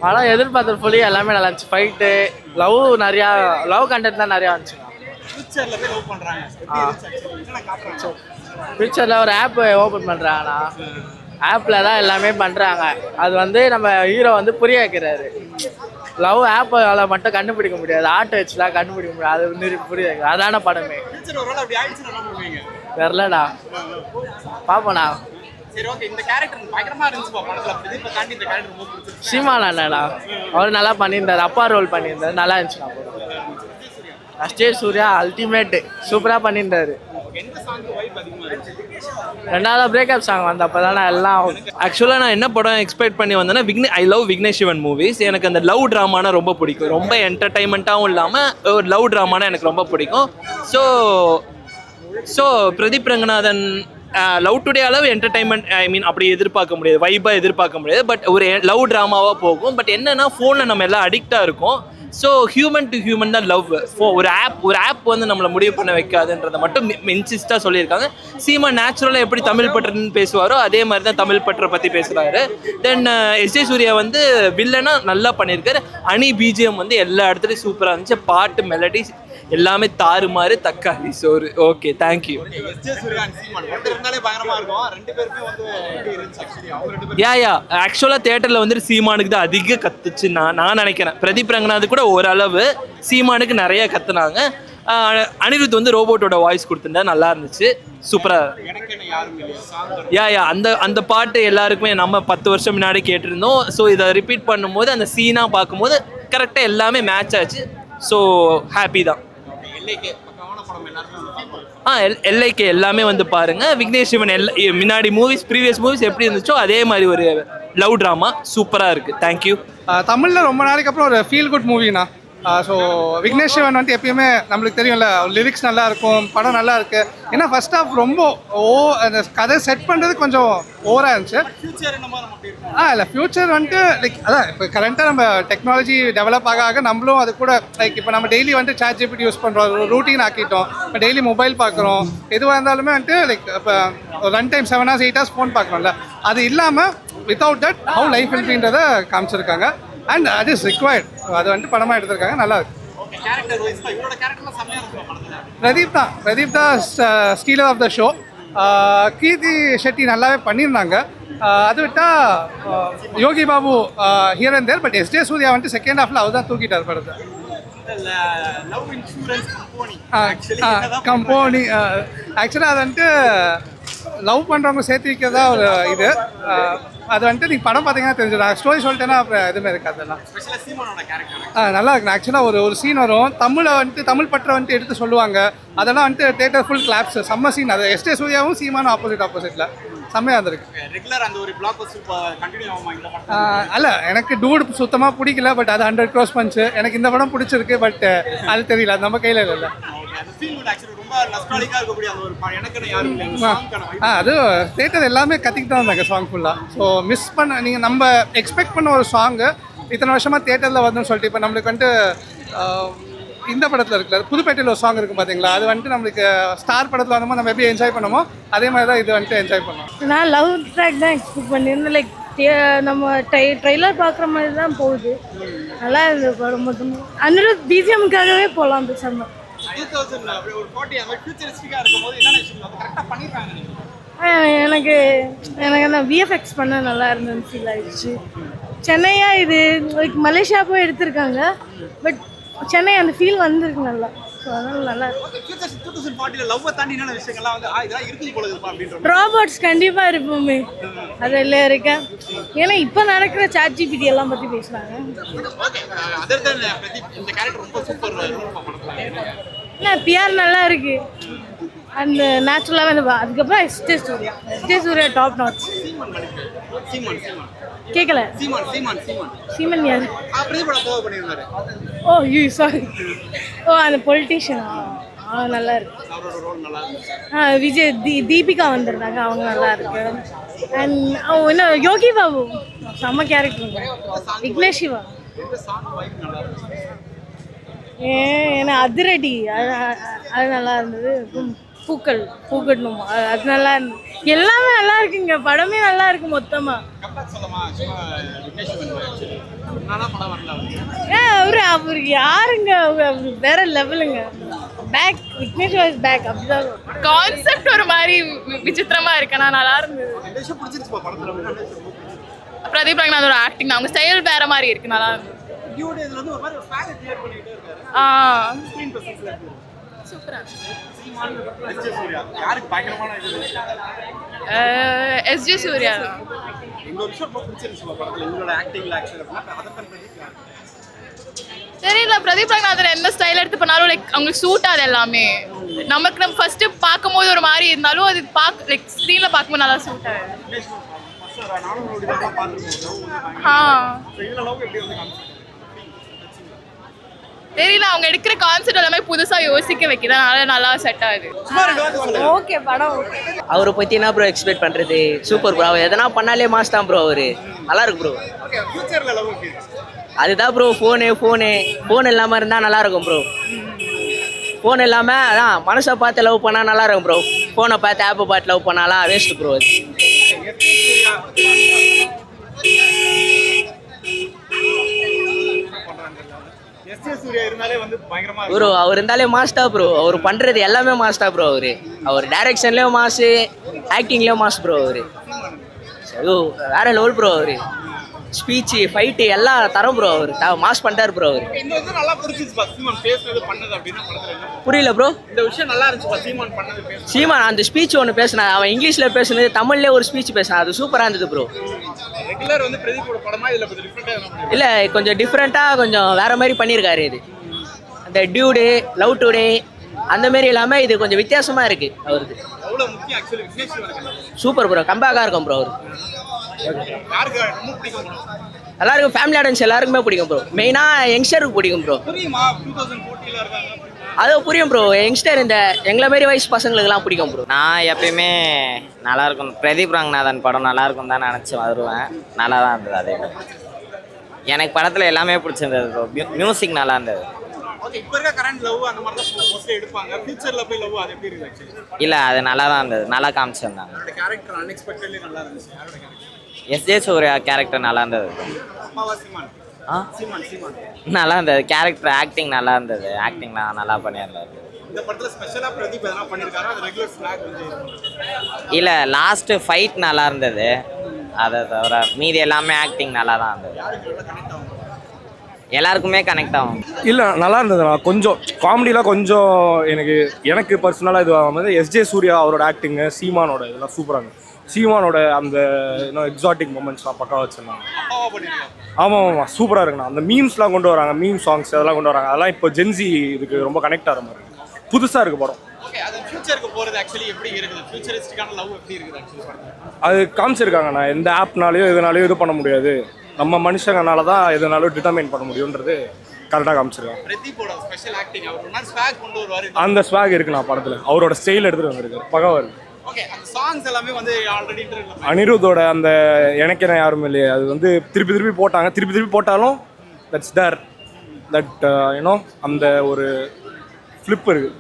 ஆனால் எதிர்பார்த்த ஃபுல்லி எல்லாமே நல்லா இருந்துச்சு. ஃபைட்டு, நிறையா லவ் கண்டென்ட் தான் நிறையா இருந்துச்சு. ஃபியூச்சரில் ஒரு ஆப் ஓப்பன் பண்ணுறாங்கண்ணா. ஆப்பில் தான் எல்லாமே பண்ணுறாங்க. அது வந்து நம்ம ஹீரோ வந்து புரிய வைக்கிறாரு. லவ் ஆப்பால் மட்டும் கண்டுபிடிக்க முடியாது, ஆட்டோ வச்சுலாம் கண்டுபிடிக்க முடியாது. அது புரிய வைக்க அதான படமே. தெரிலடா, பார்ப்போண்ணா. சீமான் அண்ணா அவர் நல்லா பண்ணியிருந்தார். அப்பா ரோல் பண்ணியிருந்தார், நல்லா இருந்துச்சுண்ணா. அஸ்டேஷ் சூர்யா அல்டிமேட்டு, சூப்பராக பண்ணியிருந்தாரு. ரெண்டாவது பிரேக்கப் சாங் வந்தப்போ தானே எல்லாம். ஆக்சுவலாக நான் என்ன படம் எக்ஸ்பெக்ட் பண்ணி வந்தேன்னா, I love Vignesh Sivan movies. எனக்கு அந்த லவ் ட்ராமானா ரொம்ப பிடிக்கும். ரொம்ப என்டர்டைன்மெண்ட்டாகவும் இல்லாமல் ஒரு லவ் ட்ராமானா எனக்கு ரொம்ப பிடிக்கும். So Pradeep Ranganathan love today அளவு என்டர்டைன்மெண்ட் அப்படி எதிர்பார்க்க முடியாது, வைப்பாக எதிர்பார்க்க முடியாது. பட் ஒரு லவ் ட்ராமாவாக போகும். பட் என்னென்னா ஃபோனில் நம்ம எல்லாம் அடிக்டாக இருக்கும். ஸோ ஹியூமன் டு ஹியூமன் தான் லவ். ஒரு ஆப் வந்து நம்மளை முடிவு பண்ண வைக்காதுன்றதை மட்டும் இன்சிஸ்டாக சொல்லியிருக்காங்க. சீமா நேச்சுரலாக எப்படி தமிழ் பற்றுன்னு பேசுவாரோ அதே மாதிரி தான் தமிழ் பற்றை பற்றி பேசுகிறாரு. தென் எஸ் ஜே சூர்யா வந்து வில்லனாக நல்லா பண்ணியிருக்காரு. அணி பிஜிஎம் வந்து எல்லா இடத்துலையும் சூப்பராக இருந்துச்சு. பாட்டு, மெலடி எல்லாமே தாறுமாறு, தக்காளி சோறு. Okay, thank you. யா ஆக்சுவலாக தேட்டரில் வந்துட்டு சீமானுக்கு தான் அதிக கத்துச்சு நான் நினைக்கிறேன். பிரதீப் ரங்கநாத் கூட ஓரளவு, சீமானுக்கு நிறைய கத்துனாங்க. அனிருத் வந்து ரோபோட்டோட வாய்ஸ் கொடுத்துருந்தா நல்லா இருந்துச்சு, சூப்பராக. அந்த பாட்டு எல்லாருக்குமே நம்ம 10 வருஷம் முன்னாடி கேட்டிருந்தோம். ஸோ இதை ரிப்பீட் பண்ணும்போது அந்த சீனாக பார்க்கும்போது கரெக்டாக எல்லாமே மேட்ச் ஆச்சு. ஸோ ஹாப்பி தான். எல்ஐகே எல்லாமே வந்து பாருங்க. விக்னேஷ் சிவன் முன்னாடி ப்ரீவியஸ் மூவிஸ் எப்படி இருந்துச்சோ அதே மாதிரி ஒரு லவ் ட்ராமா சூப்பராக இருக்குது. தேங்க்யூ. தமிழில் ரொம்ப நாளைக்கு அப்புறம் ஒரு ஃபீல் குட் மூவினா. ஸோ விக்னேஷ் சிவன் வந்து எப்பயுமே நம்மளுக்கு தெரியும்ல, லிரிக்ஸ் நல்லா இருக்கும், படம் நல்லா இருக்கு. ஏன்னா ஃபர்ஸ்ட் ஆஃப் ரொம்ப அந்த கதை செட் பண்ணுறது கொஞ்சம் ஓவராக இருந்துச்சு. இல்லை ஃபியூச்சர் வந்துட்டு லைக் அதான் இப்போ கரண்ட்டாக நம்ம டெக்னாலஜி டெவலப் ஆக நம்மளும் அது கூட லைக் இப்போ நம்ம டெய்லி வந்துட்டு சாட் ஜிபிடி யூஸ் பண்ணுறோம், ரூட்டீன் ஆக்கிட்டோம். இப்போ டெய்லி மொபைல் பார்க்குறோம், எதுவாக இருந்தாலுமே வந்துட்டு லைக் இப்போ run time 7 hours 8 hours phone பார்க்குறோம்ல. அது இல்லாமல் without that how life will காமிச்சிருக்காங்க. அண்ட் அது இஸ் ரிக்வயர்ட். அது வந்துட்டு படமாக எடுத்திருக்காங்க, நல்லா இருக்கு. பிரதீப் தான் stealer of the show. Keerthi Shetty நல்லாவே பண்ணியிருந்தாங்க. அது விட்டால் Yogi Babu here and there. But S J Suryah வந்துட்டு செகண்ட் ஹாஃபில் அவர் தான் தூக்கிட்டார் படத்தை. கம்போனி ஆக்சுவலாக அது வந்துட்டு லவ் பண்ணுறவங்க சேர்த்து வைக்கிறதா ஒரு இது. அது வந்துட்டு நீங்கள் படம் பார்த்தீங்கன்னா தெரிஞ்சிடும். ஸ்டோரி சொல்லிட்டேன்னா அப்புறம் எதுவுமே இருக்காது. அதெல்லாம் நல்லா இருக்கு. ஆக்சுவலாக ஒரு சீன் வரும், தமிழ் பற்றை வந்துட்டு எடுத்து சொல்லுவாங்க. அதெல்லாம் வந்துட்டு தேட்டர் ஃபுல் கிளாப்ஸ், செம்ம சீன். அது எஸ் ஜே சூர்யாவும் சீமானும் ஆப்போசிட்டில் செம்மையாக இருந்திருக்கு. அல்ல எனக்கு டூடு சுத்தமாக பிடிக்கல. பட் அது 100 crores பஞ்ச். எனக்கு இந்த படம் பிடிச்சிருக்கு. பட் அது தெரியல, அது நம்ம கையில் இல்லை. அது தேட்டர் எல்லாமே கத்திக்கிட்டு தான் இருந்தாங்க சாங் ஃபுல்லாக. ஸோ மிஸ் பண்ண நீங்கள் நம்ம எக்ஸ்பெக்ட் பண்ண ஒரு சாங்கு இத்தனை வருஷமாக தேட்டரில் வரணும்னு சொல்லிட்டு இப்போ நம்மளுக்கு வந்துட்டு இந்த படத்தில் இருக்குல்ல, புதுப்பேட்டையில் ஒரு சாங் இருக்குது பார்த்தீங்களா, அது வந்துட்டு நம்மளுக்கு ஸ்டார் படத்தில் வந்தோமோ நம்ம எப்படி என்ஜாய் பண்ணுமோ அதே மாதிரி தான் இது வந்துட்டு என்ஜாய் பண்ணோம். நான் லவ் ட்ராக் தான் எக்ஸ்பெக்ட் பண்ணியிருந்தேன். லைக் நம்ம ட்ரெய்லர் பார்க்குற மாதிரி தான் போகுது. நல்லா இருந்தது படம். மட்டும் அனிருத் பிஜிஎம்காகவே போகலாம் பேசாமல். எனக்கு அந்த விஎஃப்எக்ஸ் பண்ண நல்லா இருந்ததுன்னு ஃபீல் ஆயிடுச்சு. சென்னையா இது லைக் மலேசியா போய் எடுத்திருக்காங்க. பட் சென்னை அந்த ஃபீல் வந்திருக்கு நல்லா. ஸோ அதனால நல்லா ரோபோட்ஸ் கண்டிப்பாக இருப்போமே, அதில் இருக்கேன். ஏன்னா இப்போ நடக்கிற சாட் ஜிபிடி எல்லாம் பற்றி பேசுகிறாங்க. பிஆர் நல்லா இருக்கு. அந்த நேச்சுரலாகவே அந்த அதுக்கப்புறம் S J Suryah top notch. கேட்கல. சீமன் யார்? Oh sorry. அந்த பொலிட்டீஷியனா நல்லா இருக்கு. விஜய் தீபிகா வந்திருந்தாங்க, அவங்க நல்லா இருக்கு. அண்ட் என்ன யோகி பாபு செம்ம கேரக்டர். விக்னேஷ் சிவா ஏன்னா அதிரடி அது நல்லா இருந்தது. பூக்கள் பூக்கட்டணும் அது நல்லா எல்லாமே நல்லா இருக்குங்க. படமே நல்லா இருக்கு மொத்தமா. அவரு யாருங்க, அவரு வேற லெவலுங்க. Back Vignesh was back. அப்படிதான் கான்செப்ட் ஒரு மாதிரி விசித்திரமா இருக்கு. நான் நல்லா இருந்தது. பிரதீப் ரங்கநாதோட ஆக்டிங் அவங்க ஸ்டைல் வேற மாதிரி இருக்கு. நல்லா இருக்கு. சூப்பரா எஸ்ஜே சூர்யா தெரியல. பிரதீப் ரங்கநாதன் எந்த ஸ்டைல் எடுத்து பண்ணாலும் லைக் அவங்களுக்கு சூட் ஆகுது எல்லாமே. நமக்கு நம்ம ஃபர்ஸ்ட் பார்க்கும்போது ஒரு மாதிரி இருந்தாலும் அது லைக் ஸ்க்ரீன்ல பார்க்கும்போது நல்லா சூட் ஆகுது. தெரியல, அவங்க எடுக்கிற கான்செப்ட் எல்லாமே புதுசா யோசிக்க வைக்கிறதுனால நல்லா செட் ஆகுது. ஓகே படம் அவரை பத்தி என்ன ப்ரோ எக்ஸ்பெக்ட் பண்றது? Super bro. அவர் எதனா பண்ணாலே மாஸ் தான் ப்ரோ. அவரு நல்லா இருக்கு ப்ரோ. அதுதான் ப்ரோ. ஃபோன் இல்லாம இருந்தா நல்லா இருக்கும் ப்ரோ. ஃபோன் இல்லாம அதான் மனசை பார்த்து லவ் பண்ணா நல்லா இருக்கும் ப்ரோ. ஃபோனை பார்த்து ஆப்பை பார்த்து லவ் பண்ணாலாம் வேஸ்ட் ப்ரோ. அது ப்ரோ அவர் இருந்தாலே மாஸ்டா ப்ரோ. அவர் பண்றது எல்லாமே மாஸ்டா ப்ரோ. அவர் டைரக்ஷன்லயும் மாசு, ஆக்டிங்லயும் மாஸ் ப்ரோ. அவரு வேற லெவல் ப்ரோ. அவரு ஸ்பீச் ஃபைட் எல்லாம் தரம் ப்ரோ. அவர் மாஸ் பண்ணிட்டாரு ப்ரோ. அவர் புரியல ப்ரோ. இந்த விஷயம் நல்லா இருந்துச்சு. சீமான் அந்த ஸ்பீச் ஒன்று பேசினா, அவன் இங்கிலீஷ்ல பேசுனது தமிழ்ல ஒரு ஸ்பீச் பேசினா, அது சூப்பரா இருந்தது ப்ரோ. இல்ல கொஞ்சம் டிஃப்ரெண்டா கொஞ்சம் வேற மாதிரி பண்ணியிருக்காரு. இது அந்த டியூடு லவ் டுடே அந்த மாதிரி இல்லாம இது கொஞ்சம் வித்தியாசமா இருக்கு அவருக்கு. Super bro. கம்பேக்கா இருக்கும் ப்ரோ. அவரு எல்லாருக்கும் ஃபேமிலி ஆடியன்ஸ் எல்லாருக்குமே பிடிக்கும் ப்ரோ. மெயினா யங்ஸ்டருக்கு பிடிக்கும் ப்ரோ. அது புரியும் ப்ரோ. யங்ஸ்டர் இந்த எங்களை மாரி வயசு பசங்களுக்குலாம் பிடிக்கும் ப்ரோ. நான் எப்பயுமே நல்லா இருக்கும். பிரதீப் ரங்கநாதன் படம் நல்லா இருக்கும் தான் நினச்சி வருவேன். நல்லா தான் இருந்தது. அதே எனக்கு படத்தில் எல்லாமே பிடிச்சிருந்தது ப்ரோ. மியூசிக் நல்லா இருந்தது. இல்லை அது நல்லா தான் இருந்தது. நல்லா காமிச்சிருந்தாங்க. எஸ்ஜே சூர்யா கேரக்டர் நல்லா இருந்தது. நல்லா இருந்தது. கேரக்டர் ஆக்டிங் நல்லா இருந்தது. ஆக்டிங்லாம் நல்லா பண்ணியிருந்தாரு. இல்லை லாஸ்ட்டு ஃபைட் நல்லா இருந்தது. அதை தவிர மீதி எல்லாமே ஆக்டிங் நல்லா தான் இருந்தது. எல்லாருக்குமே கனெக்ட் ஆகும். இல்லை நல்லா இருந்ததுண்ணா. கொஞ்சம் காமெடிலாம் கொஞ்சம் எனக்கு பர்சனலாக இது ஆகும்போது எஸ்ஜே சூர்யா அவரோட ஆக்டிங்கு, சீமானோட இதெல்லாம் சூப்பராக இருந்தது. சீமானோட அந்த எக்ஸாட்டிக் மூமெண்ட்ஸ்லாம் பக்கா வச்சுருந்தாங்க. ஆமாம் சூப்பராக இருக்குண்ணா. அந்த மீம்ஸ்லாம் கொண்டு வராங்க. மீம் சாங்ஸ் அதெல்லாம் கொண்டு வராங்க. அதெல்லாம் இப்போ ஜென்சி இதுக்கு ரொம்ப கனெக்ட் ஆகிற மாதிரி இருக்குது. புதுசாக இருக்குது படம். அது காமிச்சிருக்காங்கண்ணா. எந்த ஆப்னாலையும் எதனாலையும் இது பண்ண முடியாது. நம்ம மனுஷங்கனால தான் எதனாலும் டிட்டர்மைன் பண்ண முடியுன்றது கரெக்டாக காமிச்சிருக்காங்க. அந்த ஸ்வாக் இருக்குண்ணா படத்தில். அவரோட ஸ்டைல் எடுத்துகிட்டு வந்திருக்கு. பகவாக இருக்குது. அனிருத்தோட அந்த எனக்கென யாரும் இல்லையே அது வந்து திருப்பி போட்டாங்க. திருப்பி போட்டாலும் தட்ஸ் தேர் தட் யூனோ அந்த ஒரு ஃப்ளிப் இருக்குது.